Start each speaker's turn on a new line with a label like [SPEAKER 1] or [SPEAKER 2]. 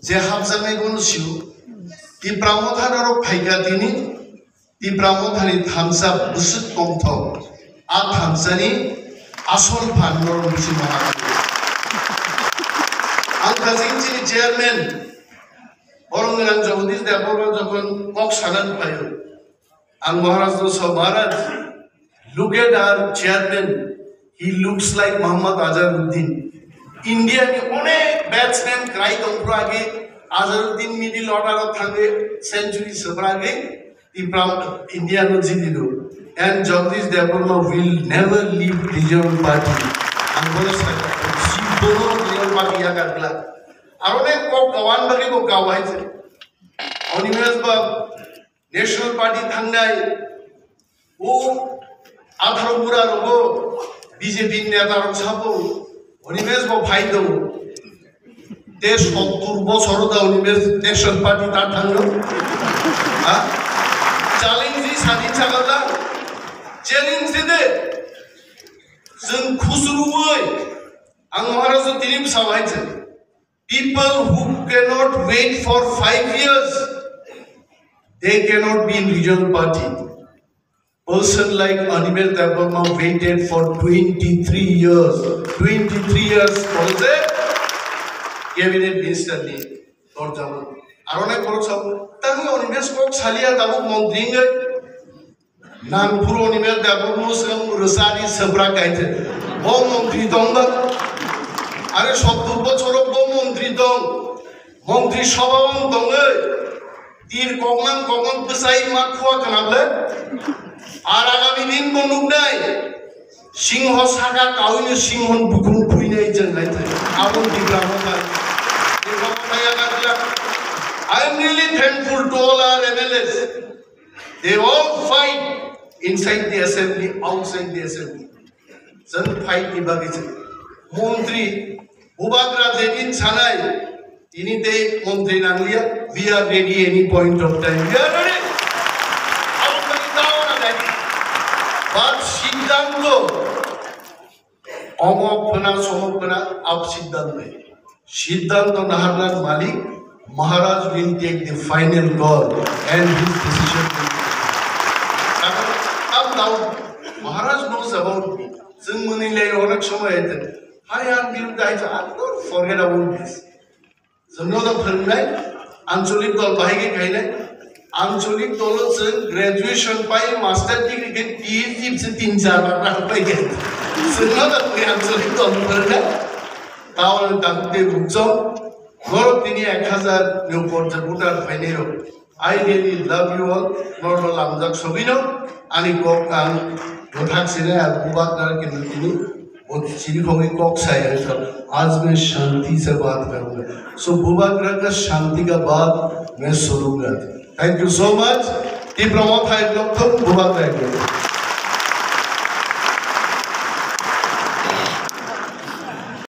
[SPEAKER 1] जे हाबजानाय गनसिउ ती प्रामोधानरक फाइगा दिनि ती प्रामोधानि थामसा बुसुत कमथाव आ थामसानि आसल फाननर मुसि महाराज आं काजिंचिनि चेयारमैन औरंगजेब जगदीश देवबर्मा जखन कक सानान फायो आं महाराज महाराज look at our chairman he looks like Muhammad Azharuddin India ni onek batsman cry dongro age Azharuddin middle order of thange century sabrage India no jidilo and Jagdish Devarma will never leave Regional Party and bola saka si dono Regional Party ya karla aro onek kok gawan bagi ko gawai je Onimes ba National Party thangnai o 18 बुरा रगो BJP नेता रग साबो अनिमेश बो फाइदो ते 70 बछर दा Animesh national party ता थांगो हा challenge दि सानि चागला चैलेंज दे जों खुसरुबै आं महाराज Dilip साबायचे people who cannot wait for 5 years they cannot be in regional party person like Animal Devarma waited for 23 years. 23 years also cabinet minister ni dorjamo. Arone korosam. Tani Animal kok salia tabu mondringe. Nagpur Animal Devarma sem Rosari sabra kaite. Bo mondri donga. Are 70 bochor bo mondri dong. Mondri sababam donge. Tir kogman pesai makwa kanable. আর আগামী দিন বনুক নাই সিংহ সাকা কাউনে সিংহন বুকুন পুইনাই জঙ্গাইতে আমন দিগ্রামতা এই কথায়া গাতলা I am really thankful to all our MLAs they all fight inside the assembly outside the assembly জন fight নিবাগেছে মন্ত্রী বুবাগরা যেদিন ছানাই তিনিতে মন্ত্রী নাংলিয়া we are ready any point of time we are ready But Siddhanto, Omopana, Somopana, up Siddhanto. Siddhanto Naharlan Malik, Maharaj will take the final call and his decision will be. Up now, Maharaj knows about me. Singmuni lay on a shomayat. I am built that I don't forget about this. Some know the Permai, Ancholik or Bahigi Kaine. आंचलिक तोलो से graduation पाई master degree के PhD से 3-4 बार पाई गए सुनना तो कोई आंचलिक तोलो पर ना तावल ताकते रुचो गौरव तिनी 1000 न्यू पोर्ट बुटार फाइनेरो I really love you all normal आमजाक सबिनो आनी कोक कान गोठाक सिने और बुबाक नर के तिनी वो चिरी खोगे कोक साया था आज मैं शांति से बात करूँगा सो बुबाक नर का शांति का बात मैं सुनूँगा Thank you so much. Di Pramod Hai Loktham Bhubat Thank you.